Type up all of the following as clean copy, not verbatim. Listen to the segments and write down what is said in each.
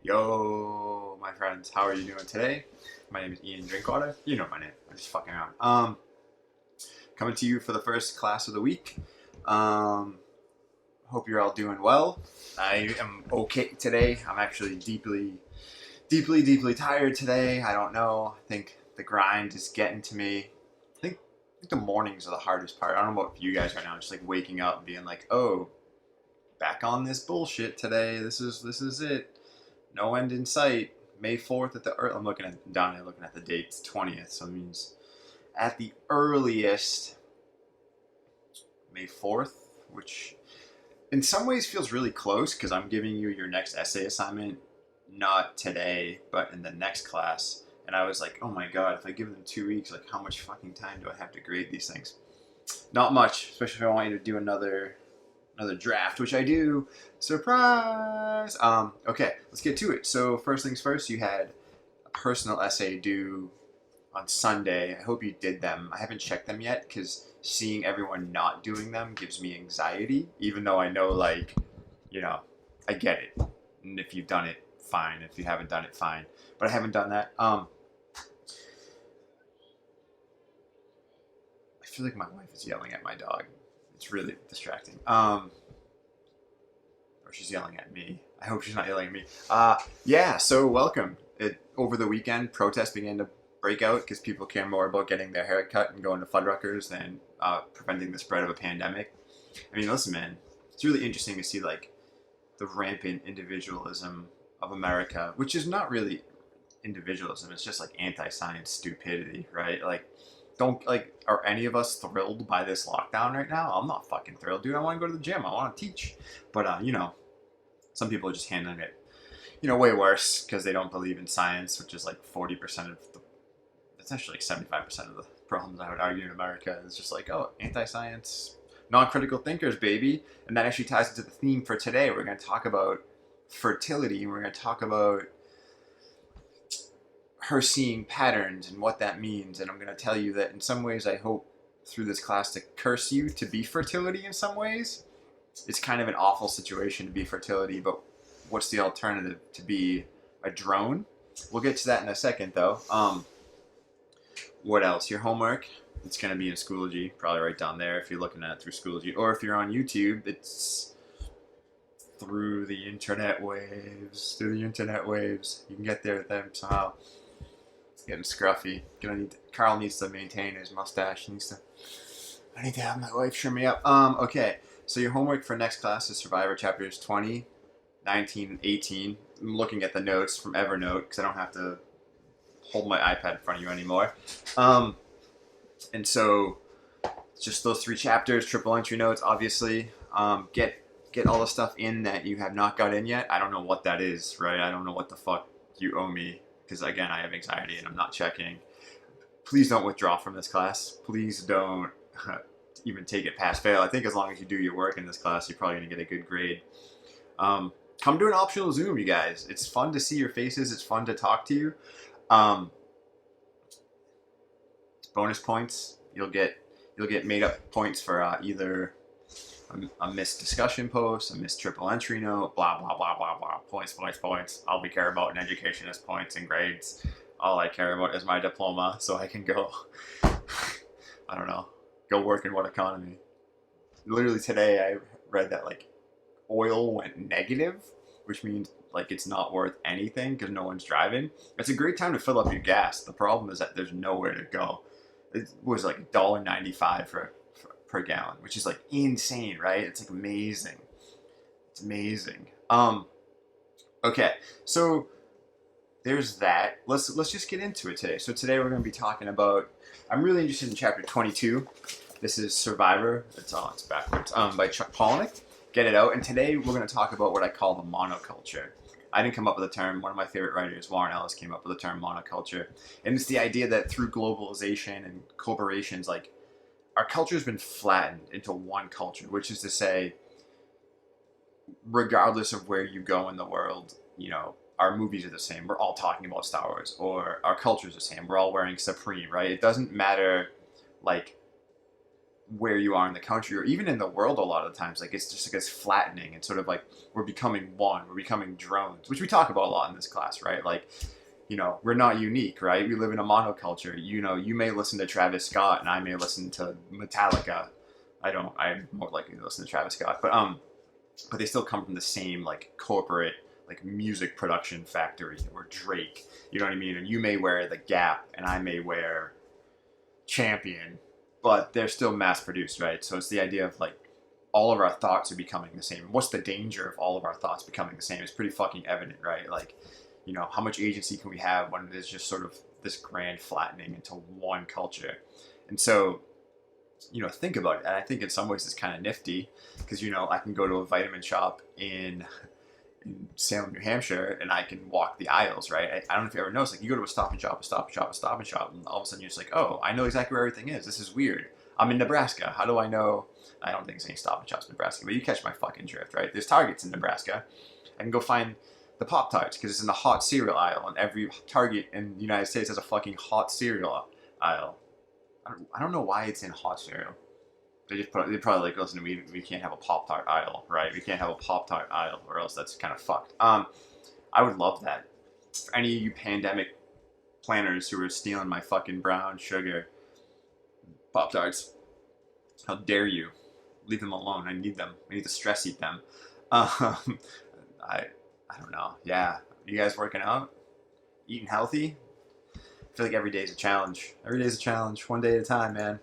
Yo, my friends, how are you doing today? My name is Ian Drinkwater. You know my name. I'm just fucking around. Coming to you for the first class of the week. Hope you're all doing well. I am okay today. I'm actually deeply tired today. I don't know. I think the grind is getting to me. I think the mornings are the hardest part. I don't know about you guys right now. Just like waking up and being like, oh, back on this bullshit today. This is it. No end in sight. May 4th at the I'm looking at down there looking at the date. It's 20th, so it means at the earliest May 4th, which in some ways feels really close because I'm giving you your next essay assignment not today, but in the next class. And I was like, oh my god, if I give them 2 weeks, like how much fucking time do I have to grade these things? Not much, especially if I want you to do another draft, which I do. Surprise! Okay, let's get to it. So first things first, you had a personal essay due on Sunday. I hope you did them. I haven't checked them yet because seeing everyone not doing them gives me anxiety, even though I know, like, I get it. And if you've done it, fine. If you haven't done it, fine. But I haven't done that. I feel like my wife is yelling at my dog. It's really distracting. Or she's yelling at me. I hope she's not yelling at me. Yeah, so welcome. Over the weekend, protests began to break out because people care more about getting their hair cut and going to Fuddruckers than preventing the spread of a pandemic. I mean, listen, man, it's really interesting to see, like, the rampant individualism of America, which is not really individualism. It's just, like, anti-science stupidity, right? Like, are any of us thrilled by this lockdown right now? I'm not fucking thrilled, dude. I want to go to the gym. I want to teach. But, some people are just handling it, way worse because they don't believe in science, which is like 40% of it's actually like 75% of the problems I would argue in America is just like, oh, anti-science, non-critical thinkers, baby. And that actually ties into the theme for today. We're going to talk about fertility, and we're going to talk about her seeing patterns and what that means. And I'm going to tell you that in some ways I hope through this class to curse you to be fertility in some ways. It's kind of an awful situation to be fertility, but what's the alternative? To be a drone? We'll get to that in a second, though. What else? Your homework, it's going to be in Schoology, probably right down there if you're looking at it through Schoology. Or if you're on YouTube, it's through the internet waves. You can get there with them somehow. It's getting scruffy. Carl needs to maintain his mustache. I need to have my wife trim me up. Okay. So your homework for next class is Survivor chapters 20, 19, and 18. I'm looking at the notes from Evernote because I don't have to hold my iPad in front of you anymore. And so just those 3 chapters, triple entry notes, obviously. Get all the stuff in that you have not got in yet. I don't know what that is, right? I don't know what the fuck you owe me because, again, I have anxiety and I'm not checking. Please don't withdraw from this class. Please don't even take it pass fail. I think as long as you do your work in this class, you're probably going to get a good grade. Come do an optional Zoom, you guys. It's fun to see your faces. It's fun to talk to you. Bonus points. You'll get made up points for either a missed discussion post, a missed triple entry note, blah blah blah blah blah. Points. All we care about in education is points and grades. All I care about is my diploma, so I can go. I don't know. Go work in what economy? Literally today I read that like oil went negative, which means like it's not worth anything because no one's driving. It's a great time to fill up your gas. The problem is that there's nowhere to go. It was like $1.95 per gallon, which is like insane, right? It's like amazing. It's amazing. Okay, so there's that. Let's just get into it today. So today we're going to be talking about. I'm really interested in chapter 22. This is Survivor. It's backwards. By Chuck Palahniuk. Get it out. And today we're going to talk about what I call the monoculture. I didn't come up with the term. One of my favorite writers, Warren Ellis, came up with the term monoculture. And it's the idea that through globalization and corporations, like, our culture has been flattened into one culture, which is to say, regardless of where you go in the world, our movies are the same. We're all talking about Star Wars, or our culture is the same. We're all wearing Supreme, right? It doesn't matter, like, where you are in the country or even in the world a lot of the times. Like it's just like it's flattening and sort of like we're becoming one, we're becoming drones, which we talk about a lot in this class, right? Like, you know, we're not unique, right? We live in a monoculture. You know, you may listen to Travis Scott and I may listen to Metallica. I don't. I'm more likely to listen to Travis Scott, but they still come from the same like corporate like music production factory or Drake. You know what I mean? And you may wear the Gap and I may wear Champion, but they're still mass produced, right? So it's the idea of like all of our thoughts are becoming the same. What's the danger of all of our thoughts becoming the same? It's pretty fucking evident, right? Like, you know, how much agency can we have when it is just sort of this grand flattening into one culture? And so, you know, think about it. And I think in some ways it's kind of nifty because, you know, I can go to a vitamin shop in Salem, New Hampshire, and I can walk the aisles, right? I don't know if you ever noticed, like you go to a Stop and Shop, and all of a sudden you're just like, oh, I know exactly where everything is. This is weird. I'm in Nebraska. How do I know? I don't think it's any Stop and Shops in Nebraska, but you catch my fucking drift, right? There's Targets in Nebraska. I can go find the Pop-Tarts because it's in the hot cereal aisle, and every Target in the United States has a fucking hot cereal aisle. I don't know why it's in hot cereal. They probably like, listen, we can't have a Pop-Tart aisle, right? We can't have a Pop-Tart aisle or else that's kind of fucked. I would love that. For any of you pandemic planners who are stealing my fucking brown sugar Pop-Tarts, how dare you? Leave them alone. I need them. I need to stress eat them. I don't know. Yeah. You guys working out? Eating healthy? I feel like every day is a challenge. Every day is a challenge. One day at a time, man.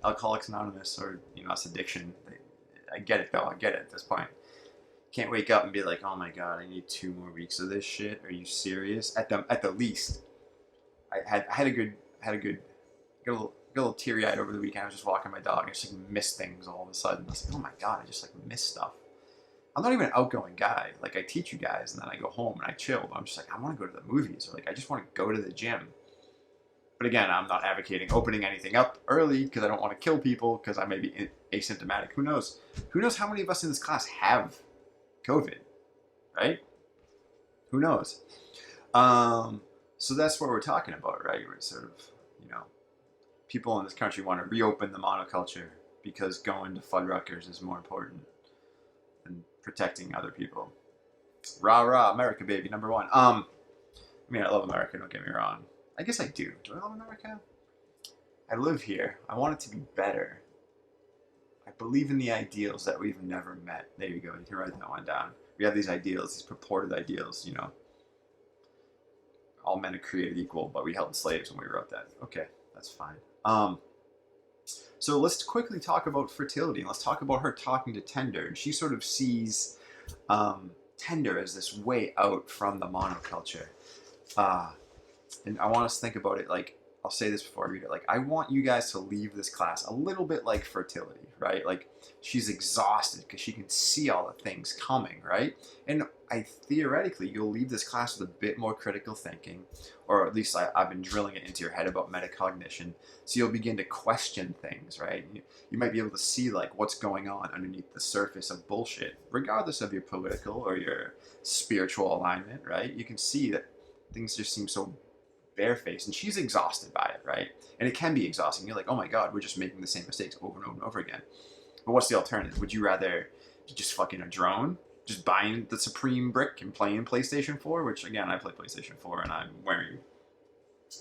Alcoholics Anonymous or, you know, it's addiction. I get it, though. I get it at this point. Can't wake up and be like, oh my god, I need 2 more weeks of this shit. Are you serious? At the least, I had a little teary eyed over the weekend. I was just walking my dog and I just like missed things all of a sudden. I was like, oh my god, I just like miss stuff. I'm not even an outgoing guy. Like I teach you guys and then I go home and I chill. But I'm just like, I want to go to the movies or like I just want to go to the gym. But again, I'm not advocating opening anything up early because I don't want to kill people because I may be asymptomatic. Who knows? Who knows how many of us in this class have COVID, right? Who knows? So that's what we're talking about, right? We're sort of, you know, people in this country want to reopen the monoculture because going to Fuddruckers is more important than protecting other people. Rah, rah, America, baby, #1. I mean, I love America, don't get me wrong. I guess I do. Do I love America? I live here. I want it to be better. I believe in the ideals that we've never met. There you go. You can write that one down. We have these ideals, these purported ideals, you know. All men are created equal, but we held slaves when we wrote that. Okay, that's fine. So let's quickly talk about fertility. Let's talk about her talking to Tender. And she sort of sees Tender as this way out from the monoculture. And I want us to think about it like, I'll say this before I read it, like I want you guys to leave this class a little bit like fertility, right? Like she's exhausted because she can see all the things coming, right? And theoretically, you'll leave this class with a bit more critical thinking, or at least I've been drilling it into your head about metacognition. So you'll begin to question things, right? You might be able to see like what's going on underneath the surface of bullshit, regardless of your political or your spiritual alignment, right? You can see that things just seem so barefaced, and she's exhausted by it, right? And it can be exhausting. You're like, oh my god, we're just making the same mistakes over and over and over again. But what's the alternative? Would you rather just fucking a drone, just buying the Supreme brick and playing PlayStation 4, which again, I play PlayStation 4 and I'm wearing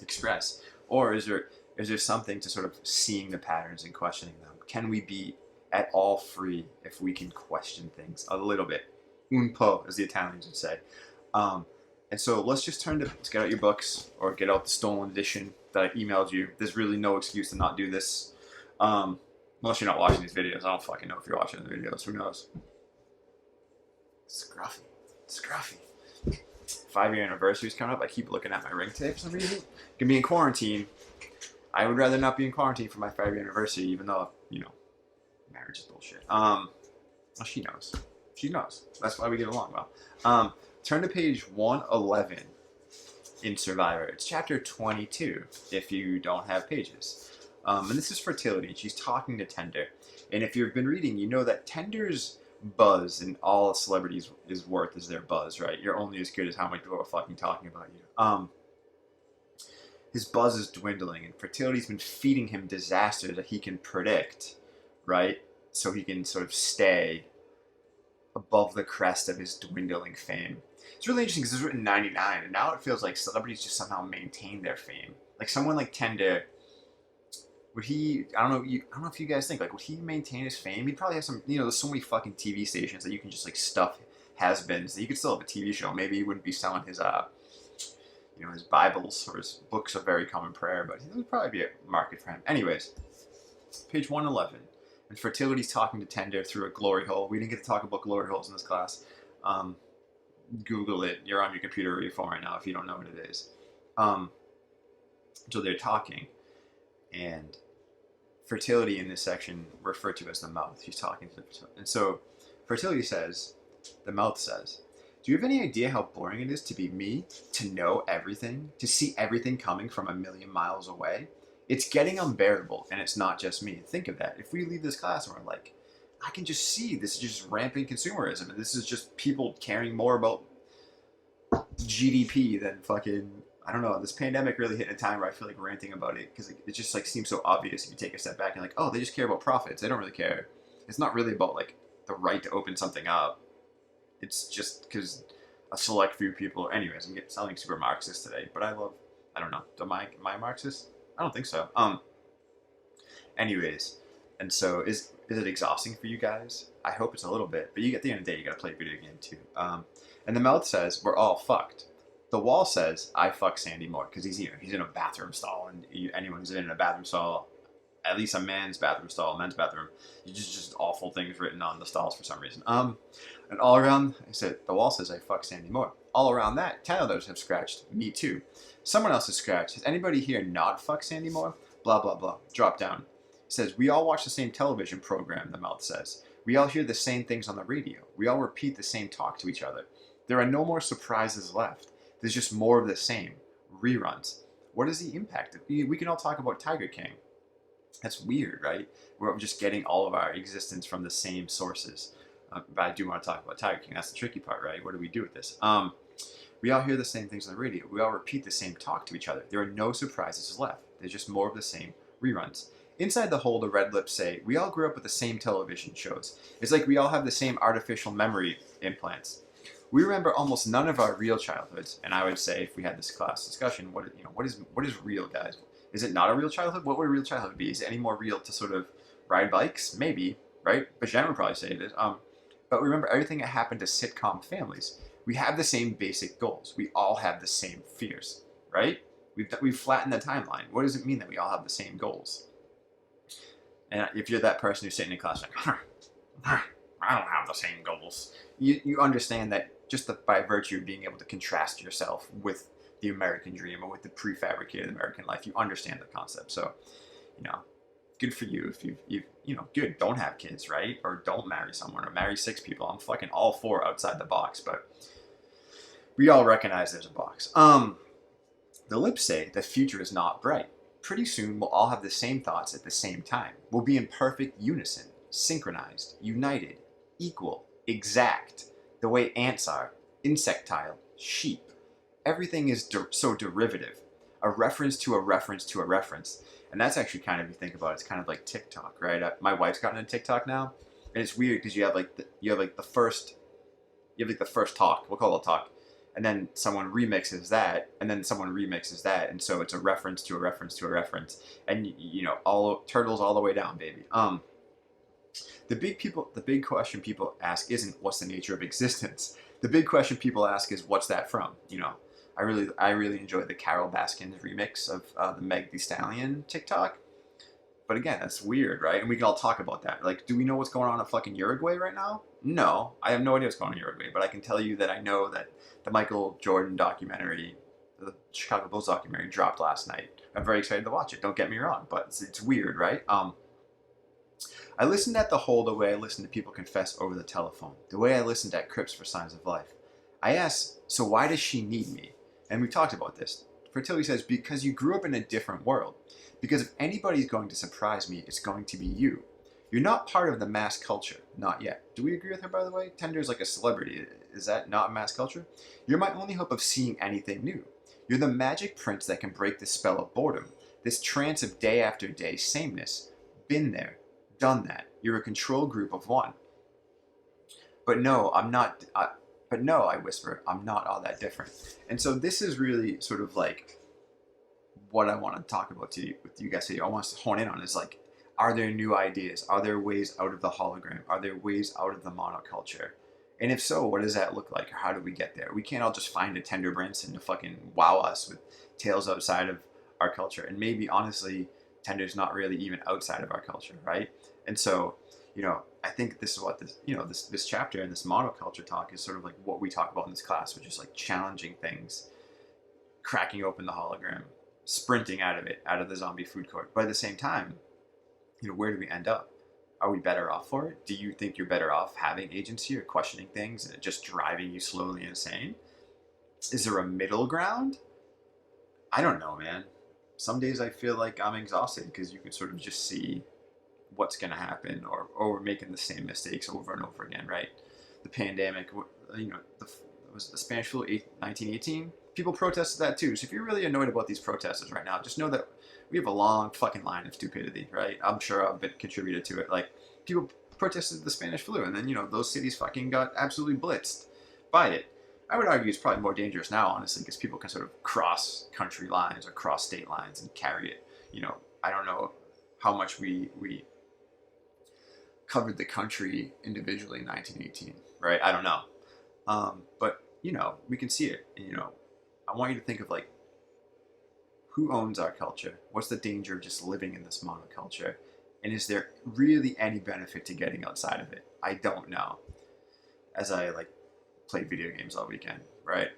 Express, or is there something to sort of seeing the patterns and questioning them? Can we be at all free if we can question things a little bit? Un po, as the Italians would say. And so let's get out your books or get out the stolen edition that I emailed you. There's really no excuse to not do this. Unless you're not watching these videos. I don't fucking know if you're watching the videos. Who knows? Scruffy. 5-year anniversary is coming up. I keep looking at my ring tape for some reason. Gonna be in quarantine. I would rather not be in quarantine for my 5-year anniversary, even though, you know, marriage is bullshit. Well, she knows. She knows. That's why we get along well. Turn to page 111 in Survivor. It's chapter 22 if you don't have pages. And this is fertility. She's talking to Tender. And if you've been reading, you know that Tender's buzz and all celebrities is worth is their buzz, right? You're only as good as how many people are fucking talking about you. His buzz is dwindling, and fertility's been feeding him disaster that he can predict, right? So he can sort of stay above the crest of his dwindling fame. It's really interesting because it was written in '99, and now it feels like celebrities just somehow maintain their fame. Like someone like Tender, would he? I don't know. I don't know if you guys think like would he maintain his fame? He'd probably have some. There's so many fucking TV stations that you can just like stuff has-beens. That you could still have a TV show. Maybe he wouldn't be selling his his Bibles or his books of very common prayer, but there would probably be a market for him. Anyways, page 111. And fertility's talking to Tender through a glory hole. We didn't get to talk about glory holes in this class. Google it. You're on your computer or your phone right now if you don't know what it is. So they're talking, and fertility in this section referred to as the mouth. She's talking to the fertility. And so fertility says, the mouth says, do you have any idea how boring it is to be me, to know everything, to see everything coming from a million miles away? It's getting unbearable, and it's not just me. Think of that. If we leave this class and we're like, I can just see this is just rampant consumerism, and this is just people caring more about GDP than fucking, I don't know, this pandemic really hit a time where I feel like ranting about it, because it just like seems so obvious if you take a step back and like, oh, they just care about profits. They don't really care. It's not really about like the right to open something up. It's just because a select few people, anyways, I'm sounding super Marxist today, but I don't know, am I Marxist? I don't think so. Anyways, and so is it exhausting for you guys? I hope it's a little bit, but at the end of the day, you gotta play a video game too. And the mouth says, we're all fucked. The wall says, I fuck Sandy Moore, because he's in a bathroom stall, and anyone who's in a bathroom stall, at least a men's bathroom stall, men's bathroom, just awful things written on the stalls for some reason. And all around, I said, the wall says, I fuck Sandy Moore. All around that, 10 others have scratched, me too. Someone else has scratched, has anybody here not fucked Sandy Moore? Blah, blah, blah. Drop down. It says, we all watch the same television program, the mouth says. We all hear the same things on the radio. We all repeat the same talk to each other. There are no more surprises left. There's just more of the same. Reruns. What is the impact? We can all talk about Tiger King. That's weird, right? We're just getting all of our existence from the same sources. But I do want to talk about Tiger King. That's the tricky part, right? What do we do with this? We all hear the same things on the radio. We all repeat the same talk to each other. There are no surprises left. There's just more of the same reruns. Inside the hole, the red lips say, we all grew up with the same television shows. It's like we all have the same artificial memory implants. We remember almost none of our real childhoods. And I would say, if we had this class discussion, what is real, guys? Is it not a real childhood? What would a real childhood be? Is it any more real to sort of ride bikes? Maybe, right? But Jen would probably say it is. But remember everything that happened to sitcom families. We have the same basic goals. We all have the same fears, right? We've flattened the timeline. What does it mean that we all have the same goals? And if you're that person who's sitting in class like, I don't have the same goals. You understand that just by virtue of being able to contrast yourself with the American dream or with the prefabricated American life, you understand the concept. So, good for you if good. Don't have kids, right? Or don't marry someone, or marry 6 people. I'm fucking all for outside the box, but we all recognize there's a box. The lips say the future is not bright. Pretty soon we'll all have the same thoughts at the same time. We'll be in perfect unison, synchronized, united, equal, exact, the way ants are, insectile, sheep. Everything is so derivative. A reference to a reference to a reference. And that's actually kind of, if you think about it, it's kind of like TikTok, right? My wife's gotten into TikTok now, and it's weird because you have the first talk. We'll call it a talk, and then someone remixes that, and then someone remixes that, and so it's a reference to a reference to a reference, and all turtles all the way down, baby. The big question people ask isn't what's the nature of existence. The big question people ask is what's that from? I really enjoyed the Carol Baskins remix of the Meg Thee Stallion TikTok. But again, that's weird, right? And we can all talk about that. Like, do we know what's going on in fucking Uruguay right now? No, I have no idea what's going on in Uruguay. But I can tell you that I know that the Michael Jordan documentary, the Chicago Bulls documentary, dropped last night. I'm very excited to watch it. Don't get me wrong, but it's weird, right? I listened at the hole the way I listen to people confess over the telephone, the way I listened at Crips for Signs of Life. I asked, so why does she need me? And we talked about this. Fertility says, because you grew up in a different world. Because if anybody's going to surprise me, it's going to be you. You're not part of the mass culture. Not yet. Do we agree with her, by the way? Tender's like a celebrity. Is that not mass culture? You're my only hope of seeing anything new. You're the magic prince that can break the spell of boredom. This trance of day after day sameness. Been there. Done that. You're a control group of one. But no, I'm not. But no, I whisper, I'm not all that different. And so this is really sort of like what I want to talk about with you guys today. I want us to hone in on is like, are there new ideas? Are there ways out of the hologram? Are there ways out of the monoculture? And if so, what does that look like? Or how do we get there? We can't all just find a tender Branson to fucking wow us with tales outside of our culture. And maybe honestly, Tender's not really even outside of our culture, right? And so, I think this is what this chapter and this monoculture talk is sort of like what we talk about in this class, which is like challenging things, cracking open the hologram, sprinting out of the zombie food court. But at the same time, where do we end up? Are we better off for it? Do you think you're better off having agency or questioning things and it just driving you slowly insane? Is there a middle ground? I don't know, man. Some days I feel like I'm exhausted because you can sort of just see what's going to happen, or we're making the same mistakes over and over again, right? The pandemic, was the Spanish flu 1918? People protested that too. So if you're really annoyed about these protesters right now, just know that we have a long fucking line of stupidity, right? I'm sure I've been contributed to it. Like, people protested the Spanish flu, and then, those cities fucking got absolutely blitzed by it. I would argue it's probably more dangerous now, honestly, because people can sort of cross country lines or cross state lines and carry it. I don't know how much we covered the country individually in 1918, right? I don't know. But, we can see it. And, I want you to think of, like, who owns our culture? What's the danger of just living in this monoculture? And is there really any benefit to getting outside of it? I don't know. As I, play video games all weekend, right?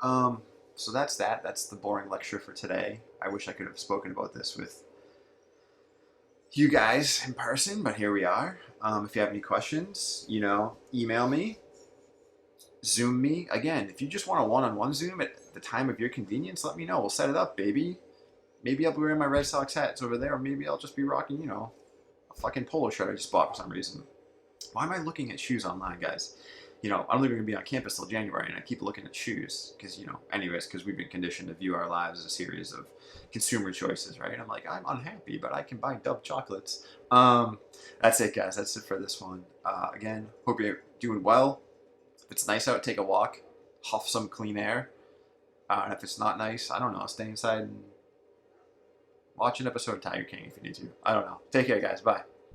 So that's that. That's the boring lecture for today. I wish I could have spoken about this with you guys in person, but here we are. If you have any questions, email me, Zoom me. Again, if you just want a one-on-one Zoom at the time of your convenience, let me know. We'll set it up, baby. Maybe I'll be wearing my Red Sox hat. It's over there. Or maybe I'll just be rocking, a fucking polo shirt I just bought for some reason. Why am I looking at shoes online, guys? I don't think we're going to be on campus till January, and I keep looking at shoes because, because we've been conditioned to view our lives as a series of consumer choices, right? I'm like, I'm unhappy, but I can buy Dove chocolates. That's it, guys. That's it for this one. Again, hope you're doing well. If it's nice out, take a walk, huff some clean air. And if it's not nice, I don't know, stay inside and watch an episode of Tiger King if you need to. I don't know. Take care, guys. Bye.